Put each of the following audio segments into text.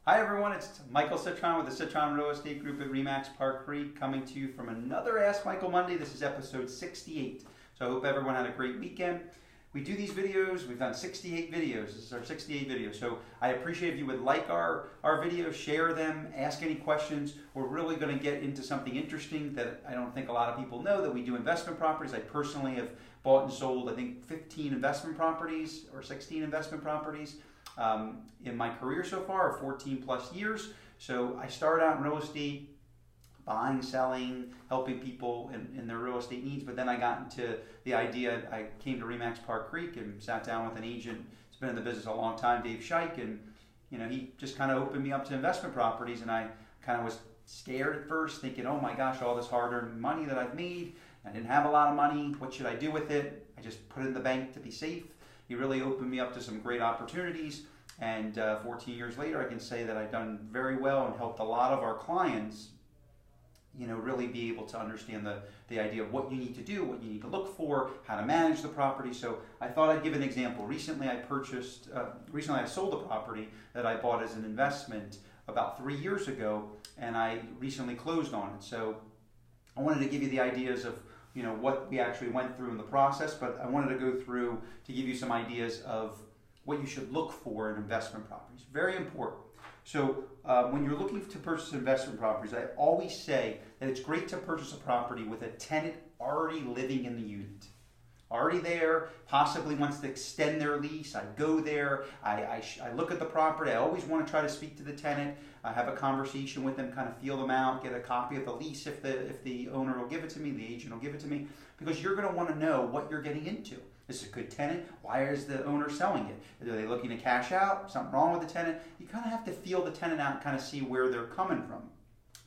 Hi everyone, it's Michael Citron with the Citron Real Estate Group at RE/MAX Park Creek, coming to you from another Ask Michael Monday. This is episode 68. So I hope everyone had a great weekend. We do these videos, we've done 68 videos. This is our 68th video. So I appreciate if you would like our videos, share them, ask any questions. We're really going to get into something interesting that I don't think a lot of people know, that we do investment properties. I personally have bought and sold, I think, 15 investment properties or 16 investment properties in my career so far, 14 plus years. So I started out in real estate, buying, selling, helping people in their real estate needs. But then I got into the idea, I came to RE/MAX Park Creek and sat down with an agent who's been in the business a long time, Dave Scheich, and he just kind of opened me up to investment properties. And I kind of was scared at first, thinking, oh my gosh, all this hard-earned money that I've made, I didn't have a lot of money, what should I do with it? I just put it in the bank to be safe. He really opened me up to some great opportunities, and 14 years later I can say that I've done very well and helped a lot of our clients really be able to understand the idea of what you need to do, what you need to look for, how to manage the property. So I thought I'd give an example. Recently I sold a property that I bought as an investment about 3 years ago, and I recently closed on it. So I wanted to give you the ideas of what we actually went through in the process, but I wanted to go through to give you some ideas of what you should look for in investment properties. Very important. So when you're looking to purchase investment properties, I always say that it's great to purchase a property with a tenant already living in the unit. Already there, possibly wants to extend their lease. I go there, I look at the property. I always want to try to speak to the tenant. I have a conversation with them, kind of feel them out, get a copy of the lease if the owner will give it to me, the agent will give it to me, because you're going to want to know what you're getting into. Is it a good tenant? Why is the owner selling it? Are they looking to cash out? Something wrong with the tenant? You kind of have to feel the tenant out and kind of see where they're coming from.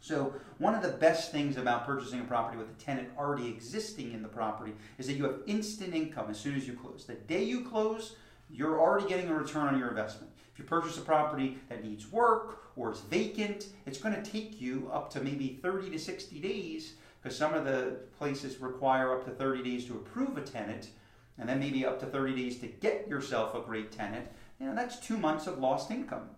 So one of the best things about purchasing a property with a tenant already existing in the property is that you have instant income as soon as you close. The day you close, you're already getting a return on your investment. If you purchase a property that needs work or is vacant, it's going to take you up to maybe 30 to 60 days, because some of the places require up to 30 days to approve a tenant, and then maybe up to 30 days to get yourself a great tenant. That's 2 months of lost income.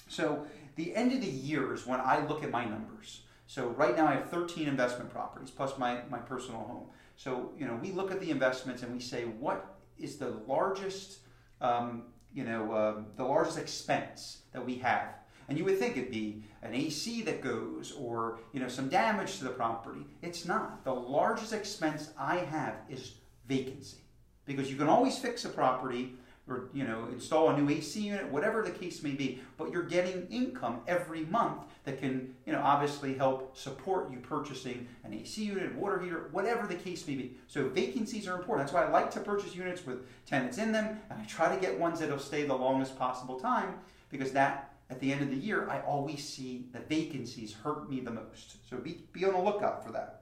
So the end of the year is when I look at my numbers. So right now I have 13 investment properties plus my personal home. So we look at the investments and we say, what is the largest the largest expense that we have? And you would think it'd be an AC that goes, or some damage to the property. It's not. The largest expense I have is vacancy, because you can always fix a property or install a new AC unit, whatever the case may be, but you're getting income every month that can obviously help support you purchasing an AC unit, water heater, whatever the case may be. So vacancies are important. That's why I like to purchase units with tenants in them, and I try to get ones that'll stay the longest possible time, because that, at the end of the year, I always see the vacancies hurt me the most. So be on the lookout for that.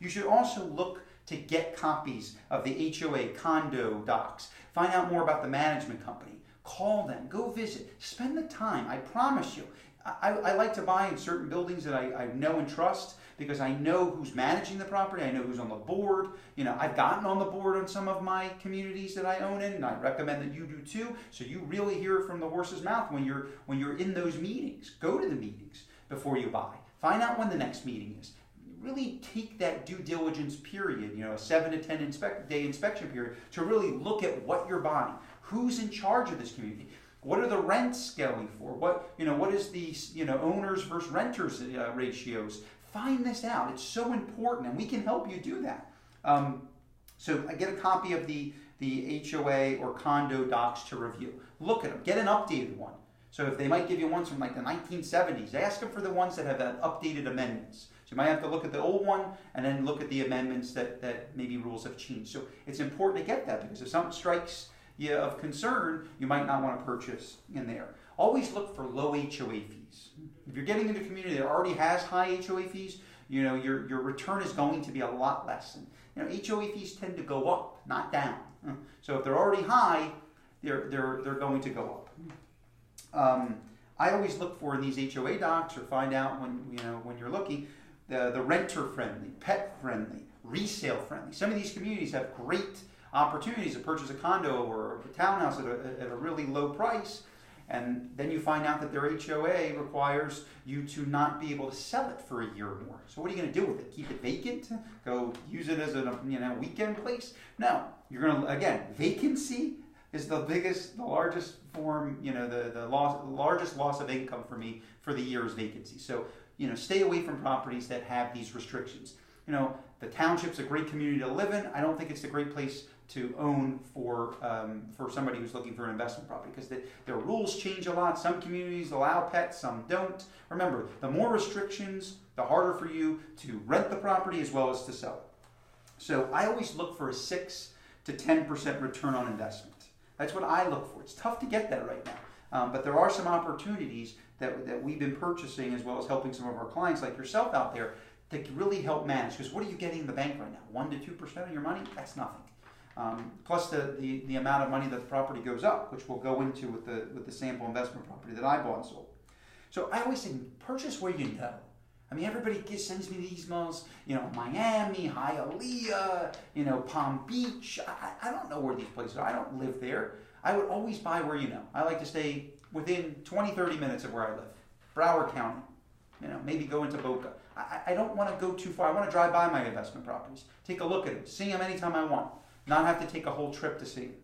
You should also look to get copies of the HOA condo docs. Find out more about the management company. Call them. Go visit. Spend the time. I promise you. I like to buy in certain buildings that I know and trust, because I know who's managing the property. I know who's on the board. I've gotten on the board on some of my communities that I own in, and I recommend that you do too. So you really hear it from the horse's mouth when you're in those meetings. Go to the meetings before you buy. Find out when the next meeting is. Really take that due diligence period, a 7 to 10 day inspection period, to really look at what you're buying. Who's in charge of this community? What are the rents going for? What is the owners versus renters ratios? Find this out. It's so important, and we can help you do that. So I get a copy of the HOA or condo docs to review. Look at them. Get an updated one. So if they might give you ones from like the 1970s, ask them for the ones that have updated amendments. So you might have to look at the old one and then look at the amendments that maybe rules have changed. So it's important to get that, because if something strikes you of concern, you might not want to purchase in there. Always look for low HOA fees. If you're getting into a community that already has high HOA fees, your return is going to be a lot less. And HOA fees tend to go up, not down. So if they're already high, they're going to go up. I always look for in these HOA docs, or find out when you're looking, the renter friendly, pet friendly, resale friendly. Some of these communities have great opportunities to purchase a condo or a townhouse at a really low price, And then you find out that their HOA requires you to not be able to sell it for a year or more. So what are you going to do with it? Keep it vacant? Go use it as a weekend place? No. You're going to, again, vacancy is the largest form, the largest loss of income for me for the year is vacancy. So, stay away from properties that have these restrictions. The township's a great community to live in. I don't think it's a great place to own for somebody who's looking for an investment property because their rules change a lot. Some communities allow pets, some don't. Remember, the more restrictions, the harder for you to rent the property as well as to sell it. So I always look for a 6 to 10% return on investment. That's what I look for. It's tough to get that right now, but there are some opportunities that we've been purchasing as well as helping some of our clients like yourself out there that can really help manage. Because what are you getting in the bank right now? 1 to 2% of your money? That's nothing. Plus the amount of money that the property goes up, which we'll go into with the sample investment property that I bought and sold. So I always say, purchase where you know. I mean, everybody sends me these emails, Miami, Hialeah, Palm Beach. I don't know where these places are. I don't live there. I would always buy where you know. I like to stay within 20, 30 minutes of where I live. Broward County, maybe go into Boca. I don't want to go too far. I want to drive by my investment properties, take a look at them, see them anytime I want, not have to take a whole trip to see them.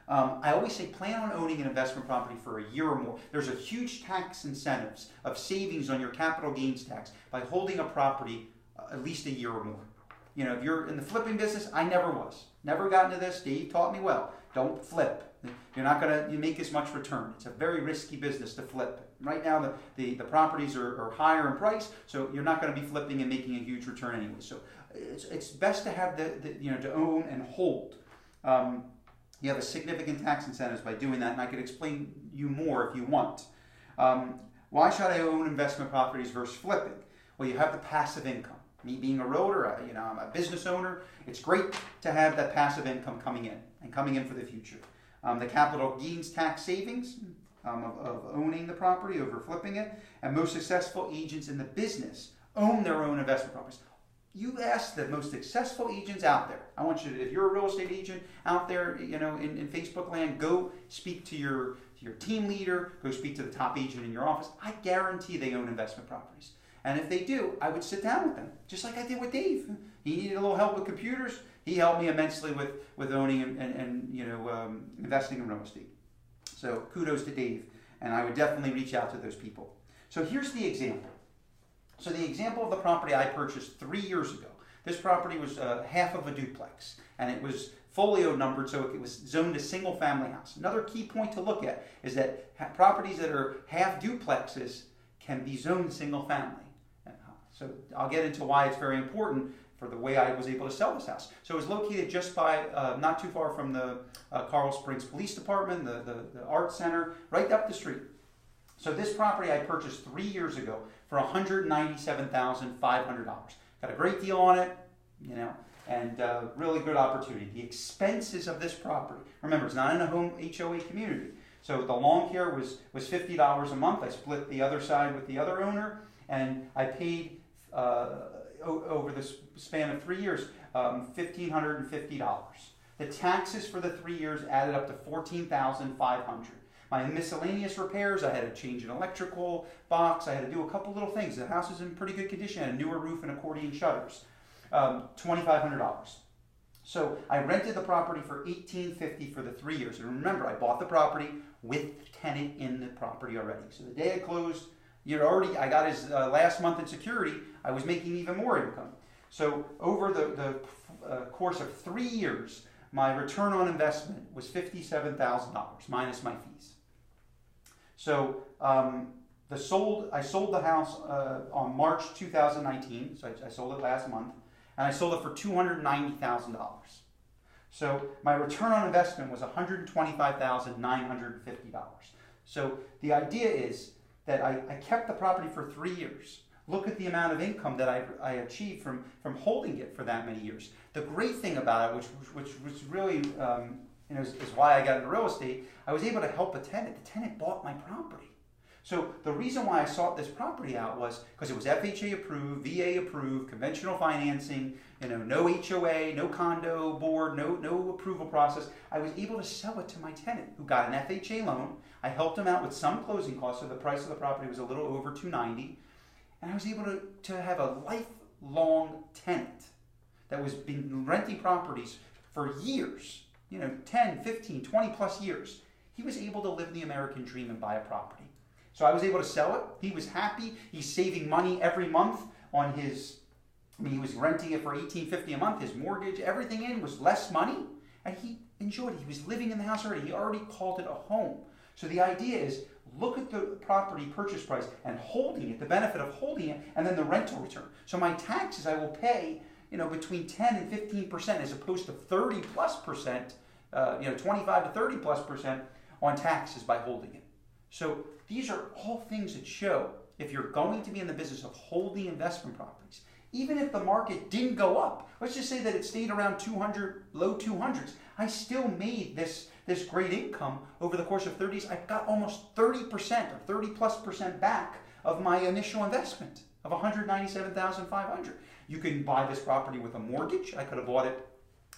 I always say plan on owning an investment property for a year or more. There's a huge tax incentives of savings on your capital gains tax by holding a property at least a year or more. If you're in the flipping business, I never was. Never got into this. Dave taught me well. Don't flip. You're not going to make as much return. It's a very risky business to flip. Right now, the properties are higher in price, so you're not going to be flipping and making a huge return anyway. So it's best to have to own and hold. You have a significant tax incentives by doing that, and I could explain you more if you want. Why should I own investment properties versus flipping? Well, you have the passive income. Me being a realtor, I'm a business owner. It's great to have that passive income coming in for the future. The capital gains tax savings of owning the property over flipping it, and most successful agents in the business own their own investment properties. You ask the most successful agents out there. I want you to, if you're a real estate agent out there, in Facebook land, go speak to your team leader, go speak to the top agent in your office. I guarantee they own investment properties. And if they do, I would sit down with them, just like I did with Dave. He needed a little help with computers. He helped me immensely with owning and investing in real estate. So kudos to Dave, and I would definitely reach out to those people. So here's the example. So the example of the property I purchased 3 years ago. This property was half of a duplex, and it was folio numbered, so it was zoned a single family house. Another key point to look at is that properties that are half duplexes can be zoned single family. So I'll get into why it's very important for the way I was able to sell this house. So it was located just by, not too far from the Coral Springs Police Department, the Art Center, right up the street. So this property I purchased 3 years ago for $197,500. Got a great deal on it, and really good opportunity. The expenses of this property, remember, it's not in a home HOA community. So the lawn care was $50 a month. I split the other side with the other owner, and I paid over the span of 3 years $1,550. The taxes for the 3 years added up to $14,500. My miscellaneous repairs, I had to change an electrical box, I had to do a couple little things. The house is in pretty good condition, had a newer roof and accordion shutters. $2,500. So I rented the property for $1,850 for the 3 years. And remember, I bought the property with tenant in the property already. So the day I closed, I got his last month in security, I was making even more income. So over the course of 3 years, my return on investment was $57,000 minus my fees. So I sold the house on March 2019, so I sold it last month, and I sold it for $290,000. So my return on investment was $125,950. So the idea is that I kept the property for 3 years. Look at the amount of income that I achieved from holding it for that many years. The great thing about it, which was really is why I got into real estate, I was able to help a tenant. The tenant bought my property. So the reason why I sought this property out was because it was FHA approved, VA approved, conventional financing, no HOA, no condo board, no approval process. I was able to sell it to my tenant who got an FHA loan. I helped him out with some closing costs, so the price of the property was a little over $290. And I was able to have a lifelong tenant that was been renting properties for years, 10, 15, 20 plus years. He was able to live the American dream and buy a property. So I was able to sell it. He was happy. He's saving money every month on his, he was renting it for $1,850 a month. His mortgage, everything in was less money. And he enjoyed it. He was living in the house already. He already called it a home. So the idea is, look at the property purchase price and holding it, the benefit of holding it, and then the rental return. So my taxes I will pay, between 10 and 15% as opposed to 30 plus percent, 25 to 30 plus percent on taxes by holding it. So these are all things that show if you're going to be in the business of holding investment properties, even if the market didn't go up, let's just say that it stayed around 200, low 200s, I still made this great income over the course of 30 years. I got almost 30% or 30 plus percent back of my initial investment of $197,500. You can buy this property with a mortgage. I could have bought it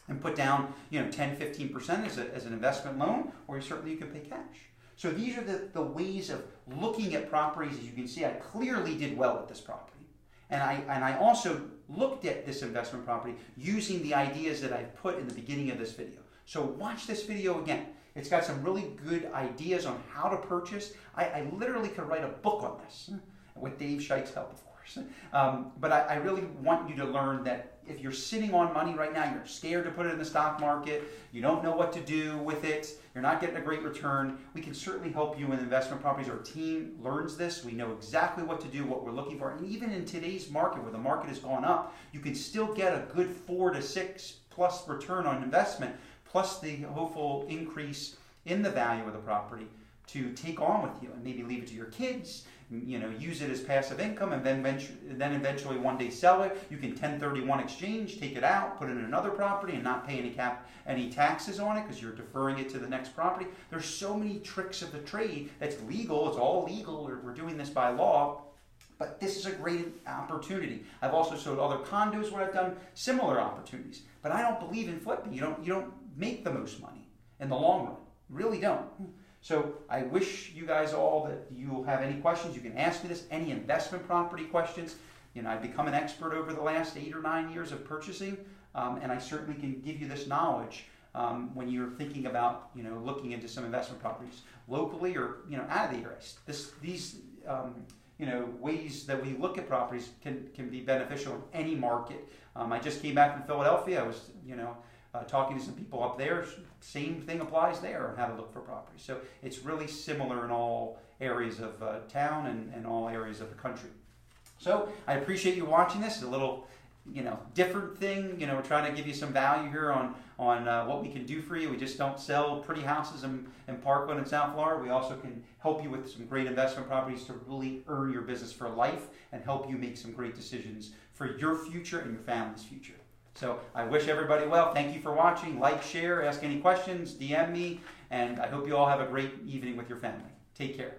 and put down 10, 15% as an investment loan, or certainly you can pay cash. So these are the ways of looking at properties. As you can see, I clearly did well with this property. And I also looked at this investment property using the ideas that I put in the beginning of this video. So watch this video again. It's got some really good ideas on how to purchase. I literally could write a book on this with Dave Scheidt's help, of course. But I really want you to learn that if you're sitting on money right now, you're scared to put it in the stock market, you don't know what to do with it, you're not getting a great return, we can certainly help you in investment properties. Our team learns this. We know exactly what to do, what we're looking for. And even in today's market, where the market has gone up, you can still get a good 4 to 6 plus return on investment, plus the hopeful increase in the value of the property to take on with you and maybe leave it to your kids, use it as passive income, and then eventually one day sell it. You can 1031 exchange, take it out, put it in another property and not pay any taxes on it because you're deferring it to the next property. There's so many tricks of the trade that's legal. It's all legal. We're doing this by law. But this is a great opportunity. I've also sold other condos where I've done similar opportunities. But I don't believe in flipping. You don't make the most money in the long run. You really don't. So I wish you guys all that you'll have any questions. You can ask me this, any investment property questions. I've become an expert over the last 8 or 9 years of purchasing, and I certainly can give you this knowledge when you're thinking about looking into some investment properties locally or out of the area. These ways that we look at properties can be beneficial in any market. I just came back from Philadelphia. I was talking to some people up there. Same thing applies there on how to look for properties. So it's really similar in all areas of town and all areas of the country. So I appreciate you watching this. It's a little different thing. We're trying to give you some value here on what we can do for you. We just don't sell pretty houses in Parkland and South Florida. We also can help you with some great investment properties to really earn your business for life and help you make some great decisions for your future and your family's future. So I wish everybody well. Thank you for watching. Like, share, ask any questions, DM me, and I hope you all have a great evening with your family. Take care.